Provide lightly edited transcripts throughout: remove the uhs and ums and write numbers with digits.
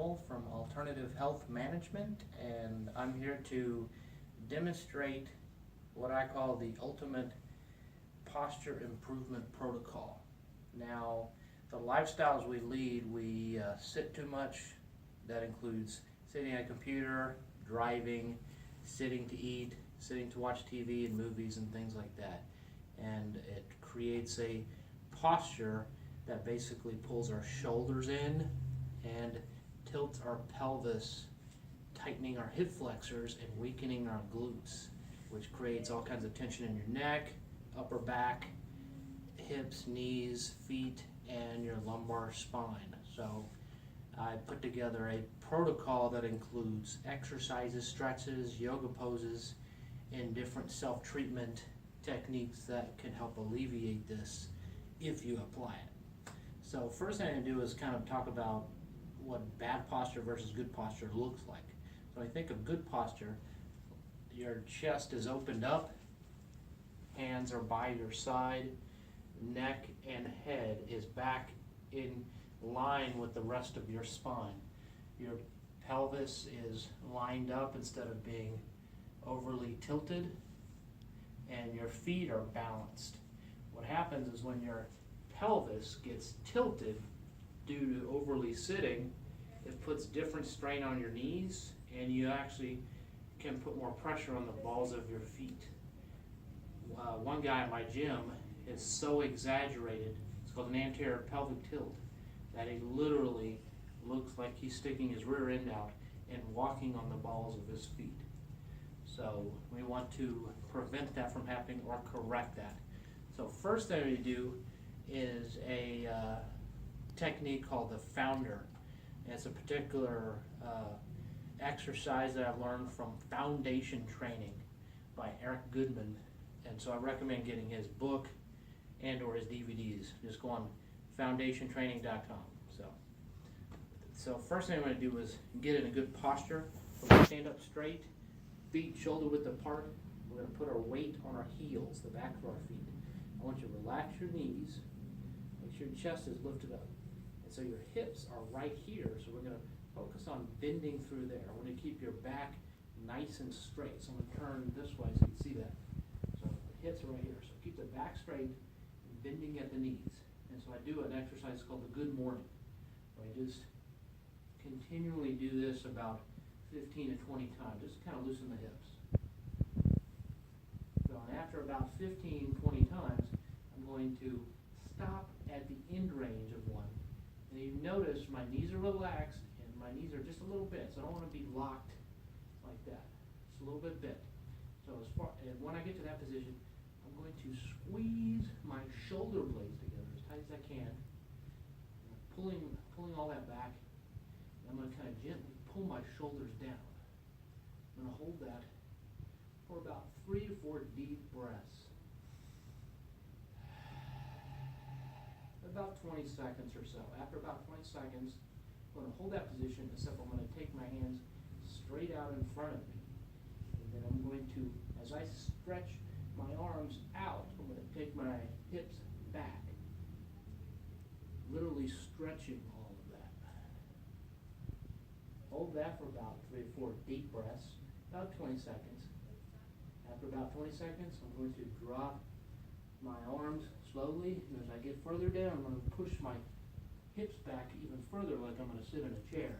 Joel from Alternative Health Management, and I'm here to demonstrate what I call the ultimate posture improvement protocol. Now, the lifestyles we lead, we sit too much. That includes sitting at a computer, driving, sitting to eat, sitting to watch TV and movies and things like that. And it creates a posture that basically pulls our shoulders in and tilts our pelvis, tightening our hip flexors and weakening our glutes, which creates all kinds of tension in your neck, upper back, hips, knees, feet, and your lumbar spine. So I put together a protocol that includes exercises, stretches, yoga poses, and different self-treatment techniques that can help alleviate this if you apply it. So first thing I do is kind of talk about what bad posture versus good posture looks like. So I think of good posture, your chest is opened up, hands are by your side, neck and head is back in line with the rest of your spine. Your pelvis is lined up instead of being overly tilted, and your feet are balanced. What happens is when your pelvis gets tilted due to overly sitting, it puts different strain on your knees, and you actually can put more pressure on the balls of your feet. One guy at my gym is so exaggerated, it's called an anterior pelvic tilt, that he literally looks like he's sticking his rear end out and walking on the balls of his feet. So we want to prevent that from happening or correct that. So first thing we do is a technique called the founder. And it's a particular exercise that I've learned from foundation training by Eric Goodman. And so I recommend getting his book and or his DVDs. Just go on foundationtraining.com. So first thing I'm going to do is get in a good posture. We're going to stand up straight, feet shoulder width apart. We're going to put our weight on our heels, the back of our feet. I want you to relax your knees, make sure your chest is lifted up. And so your hips are right here, so we're going to focus on bending through there. I want to keep your back nice and straight. So I'm going to turn this way so you can see that. So the hips are right here. So keep the back straight and bending at the knees. And so I do an exercise called the good morning. So I just continually do this about 15 to 20 times. Just kind of loosen the hips. So after about 15, 20 times, I'm going to stop at the end range of one. And you notice my knees are relaxed and my knees are just a little bent. So I don't want to be locked like that. Just a little bit bent. So and when I get to that position, I'm going to squeeze my shoulder blades together as tight as I can, pulling all that back. I'm going to kind of gently pull my shoulders down. I'm going to hold that for about 3 to 4 deep breaths. About 20 seconds or so. After about 20 seconds, I'm going to hold that position, except I'm going to take my hands straight out in front of me. And then I'm going to, as I stretch my arms out, I'm going to take my hips back, literally stretching all of that. Hold that for about 3 or 4 deep breaths, about 20 seconds. After about 20 seconds, I'm going to drop my arms slowly, and as I get further down, I'm going to push my hips back even further like I'm going to sit in a chair.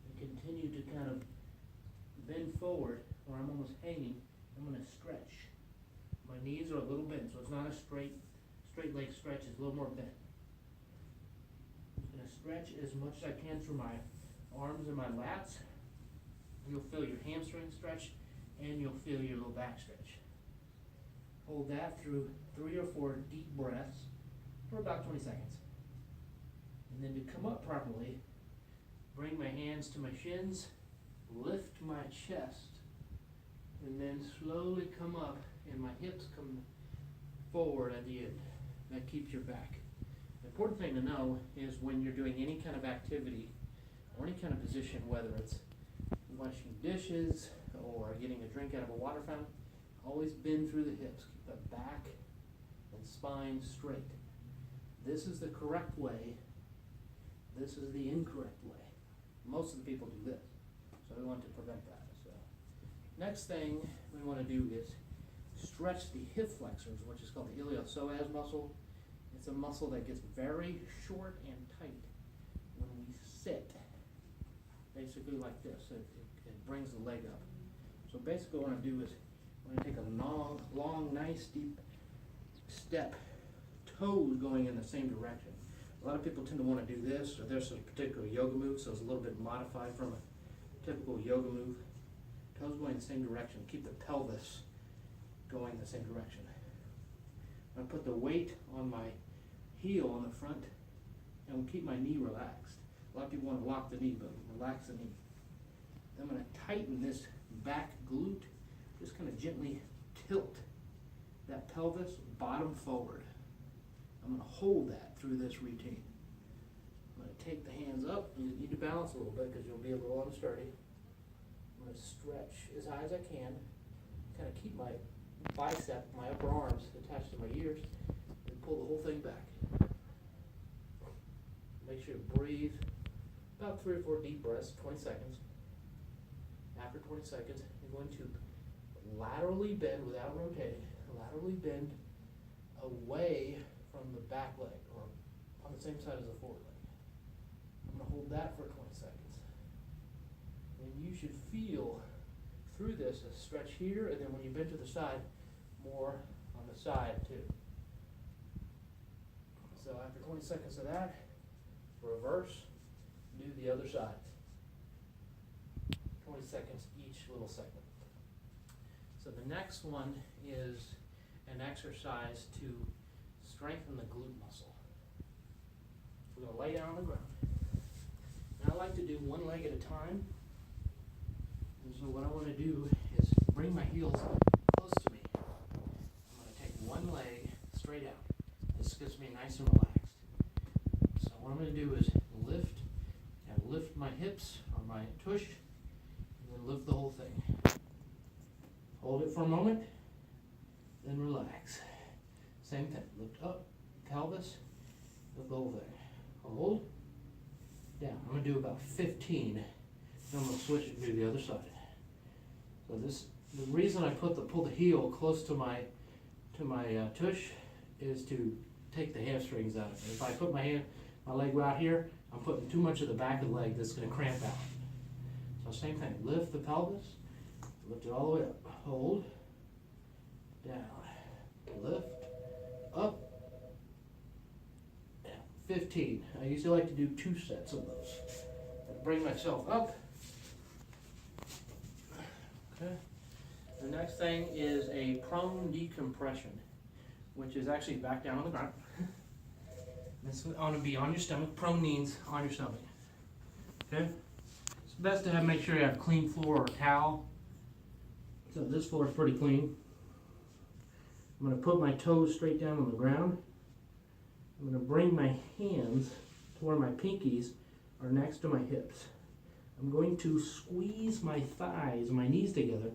And continue to kind of bend forward, or I'm almost hanging. I'm going to stretch. My knees are a little bent, so it's not a straight leg stretch, it's a little more bent. I'm going to stretch as much as I can through my arms and my lats. You'll feel your hamstring stretch, and you'll feel your low back stretch. Hold that through 3 or 4 deep breaths for about 20 seconds. And then to come up properly, bring my hands to my shins, lift my chest, and then slowly come up, and my hips come forward at the end. That keeps your back. The important thing to know is when you're doing any kind of activity or any kind of position, whether it's washing dishes or getting a drink out of a water fountain, always bend through the hips. Keep the back and spine straight. This is the correct way. This is the incorrect way. most of the people do this. So we want to prevent that. So next thing we want to do is stretch the hip flexors, which is called the iliopsoas muscle. It's a muscle that gets very short and tight when we sit, basically like this. It brings the leg up. So basically what I'm going to do is I'm going to take a long, nice, deep step, toes going in the same direction. A lot of people tend to want to do this, or there's a particular yoga move, so it's a little bit modified from a typical yoga move. Toes going in the same direction. Keep the pelvis going in the same direction. I'm going to put the weight on my heel on the front and keep my knee relaxed. A lot of people want to lock the knee, but relax the knee. Then I'm going to tighten this back glute, just kind of gently tilt that pelvis bottom forward. I'm going to hold that through this routine. I'm going to take the hands up. You need to balance a little bit because you'll be a little unsteady. I'm going to stretch as high as I can, kind of keep my bicep, my upper arms attached to my ears, and pull the whole thing back. Make sure to breathe about 3 or 4 deep breaths, 20 seconds. After 20 seconds, you're going to laterally bend without rotating, laterally bend away from the back leg, or on the same side as the forward leg. I'm going to hold that for 20 seconds. And you should feel through this a stretch here, and then when you bend to the side, more on the side too. So after 20 seconds of that, reverse, do the other side. 20 seconds each little segment. So the next one is an exercise to strengthen the glute muscle. We're going to lay down on the ground. Now I like to do one leg at a time. And so what I want to do is bring my heels close to me. I'm going to take one leg straight out. This gets me nice and relaxed. So what I'm going to do is lift my hips or my tush, and then lift the whole thing. Hold it for a moment, then relax. Same thing, lift up, pelvis, lift the whole thing. Hold, down. I'm going to do about 15, then I'm going to switch it and do the other side. So the reason I pull the heel close to my tush is to take the hamstrings out of it. If I put my leg out here, I'm putting too much of the back of the leg that's going to cramp out. So same thing, lift the pelvis, lift it all the way up, hold, down, lift, up, down, 15. I usually like to do 2 sets of those. Bring myself up. Okay. The next thing is a prone decompression, which is actually back down on the ground. This ought to be on your stomach. Prone means on your stomach. Okay? It's best to make sure you have a clean floor or a towel. So this floor is pretty clean. I'm going to put my toes straight down on the ground. I'm going to bring my hands to where my pinkies are next to my hips. I'm going to squeeze my thighs, my knees together,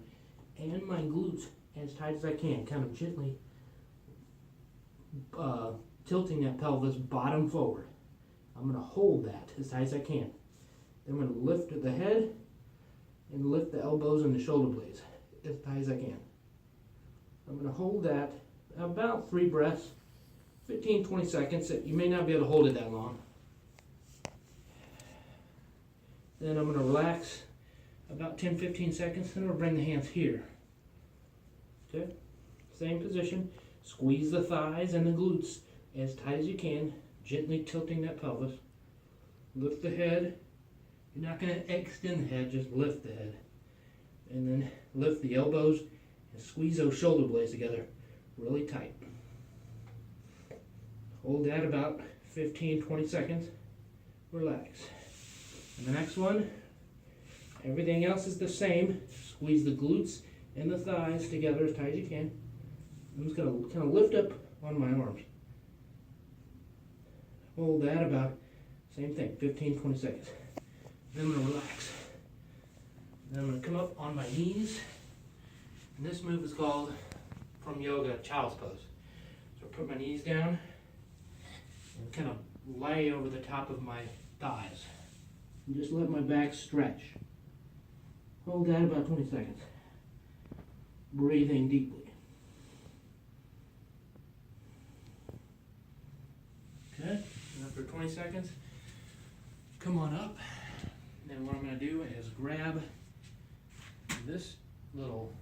and my glutes as tight as I can, kind of gently tilting that pelvis bottom forward. I'm going to hold that as tight as I can. Then I'm going to lift the head and lift the elbows and the shoulder blades as tight as I can. I'm going to hold that about 3 breaths, 15-20 seconds. You may not be able to hold it that long. Then I'm going to relax about 10-15 seconds. Then I'm going to bring the hands here. Okay? Same position. Squeeze the thighs and the glutes as tight as you can, gently tilting that pelvis. Lift the head. You're not going to extend the head, just lift the head. And then lift the elbows and squeeze those shoulder blades together really tight. Hold that about 15-20 seconds. Relax. And the next one, everything else is the same. Squeeze the glutes and the thighs together as tight as you can. I'm just going to kind of lift up on my arms. Hold that about, same thing, 15-20 seconds. Then I'm going to relax. Then I'm going to come up on my knees. And this move is called, from yoga, child's pose. So I put my knees down and kind of lay over the top of my thighs. And just let my back stretch. Hold that about 20 seconds. Breathing deeply. Okay, and after 20 seconds, come on up. Then what I'm going to do is grab this little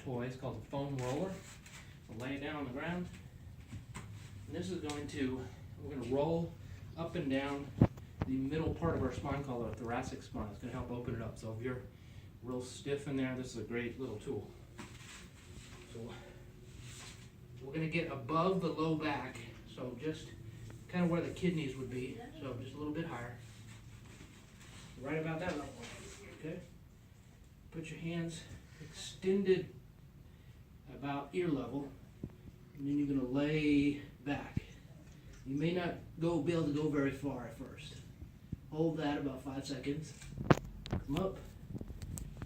toy. It's called a foam roller. I'll lay it down on the ground. And this is going to, we're going to roll up and down the middle part of our spine called our thoracic spine. It's going to help open it up. So if you're real stiff in there, this is a great little tool. So we're going to get above the low back, so just kind of where the kidneys would be, so just a little bit higher. Right about that level. Okay? Put your hands extended about ear level, and then you're going to lay back. You may not be able to go very far at first. Hold that about 5 seconds. Come up.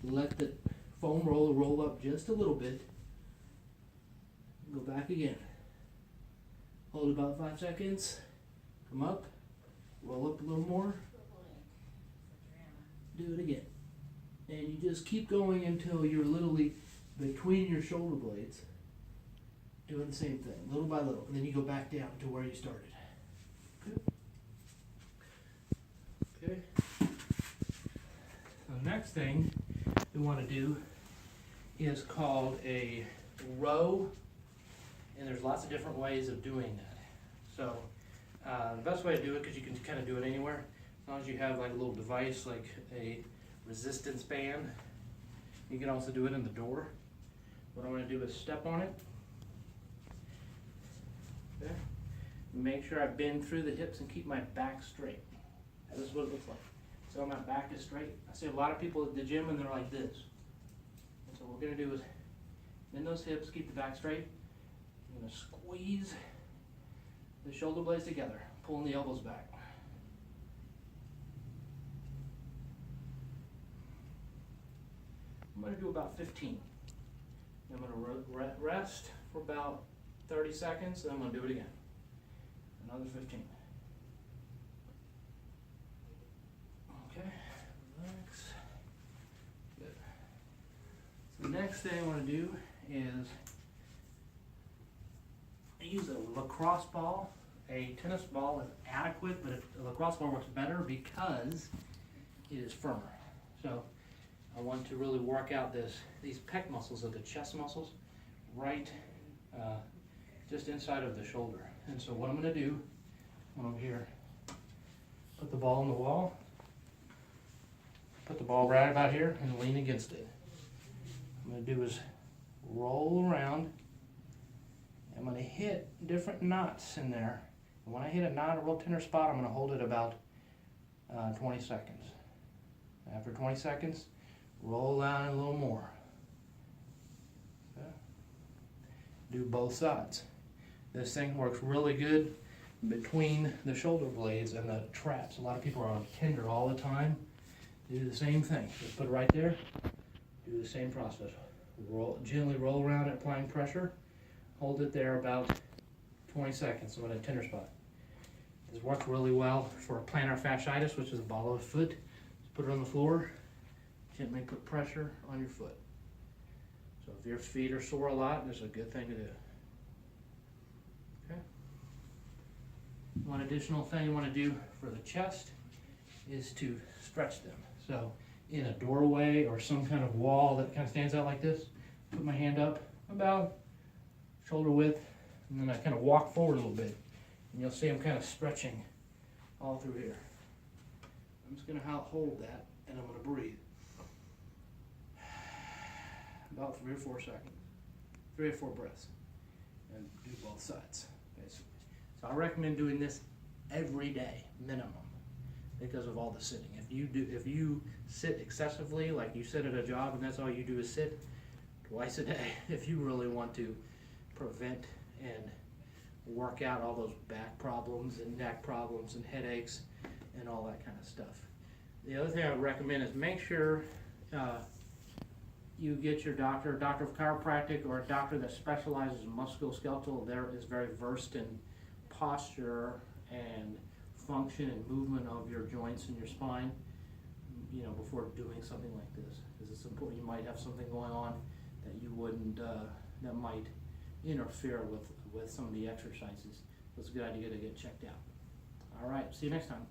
Let the foam roller roll up just a little bit. Go back again. Hold about 5 seconds. Come up. Roll up a little more. Do it again. And you just keep going until you're literally between your shoulder blades, doing the same thing, little by little. And then you go back down to where you started. Good. Okay. So the next thing we want to do is called a row, and there's lots of different ways of doing that. So the best way to do it, because you can kind of do it anywhere, as long as you have like a little device like a resistance band. You can also do it in the door. What I'm going to do is step on it. Okay. Make sure I bend through the hips and keep my back straight. This is what it looks like. So my back is straight. I see a lot of people at the gym and they're like this. And so what we're going to do is bend those hips, keep the back straight. I'm going to squeeze the shoulder blades together, pulling the elbows back. I'm going to do about 15. I'm going to rest for about 30 seconds, then I'm going to do it again. Another 15. Okay, relax. Good. So the next thing I want to do is use a lacrosse ball. A tennis ball is adequate, but a lacrosse ball works better because it is firmer. So I want to really work out these pec muscles of the chest muscles right just inside of the shoulder. And so what I'm going to do, come over here, put the ball on the wall, put the ball right about here and lean against it. What I'm going to do is roll around. I'm going to hit different knots in there. And when I hit a knot, a real tender spot, I'm going to hold it about 20 seconds. After 20 seconds, roll down a little more. Okay. Do both sides. This thing works really good between the shoulder blades and the traps. A lot of people are on tender all the time. Do the same thing. Just put it right there. Do the same process. Gently roll around it, applying pressure. Hold it there about 20 seconds on a tender spot. This works really well for plantar fasciitis, which is a ball of the foot. Just put it on the floor. Gently put pressure on your foot. So if your feet are sore a lot, this is a good thing to do. Okay. One additional thing you want to do for the chest is to stretch them. So in a doorway or some kind of wall that kind of stands out like this, put my hand up about shoulder width, and then I kind of walk forward a little bit. And you'll see I'm kind of stretching all through here. I'm just going to hold that, and I'm going to breathe. About 3 or 4 seconds. 3 or 4 breaths. And do both sides, basically. So I recommend doing this every day, minimum, because of all the sitting. If you sit excessively, like you sit at a job and that's all you do is sit, twice a day, if you really want to prevent and work out all those back problems and neck problems and headaches and all that kind of stuff. The other thing I would recommend is make sure you get your doctor of chiropractic, or a doctor that specializes in musculoskeletal. There is very versed in posture and function and movement of your joints and your spine, you know, before doing something like this. Because it's important. You might have something going on that you wouldn't, that might interfere with some of the exercises. So it's a good idea to get checked out. All right, see you next time.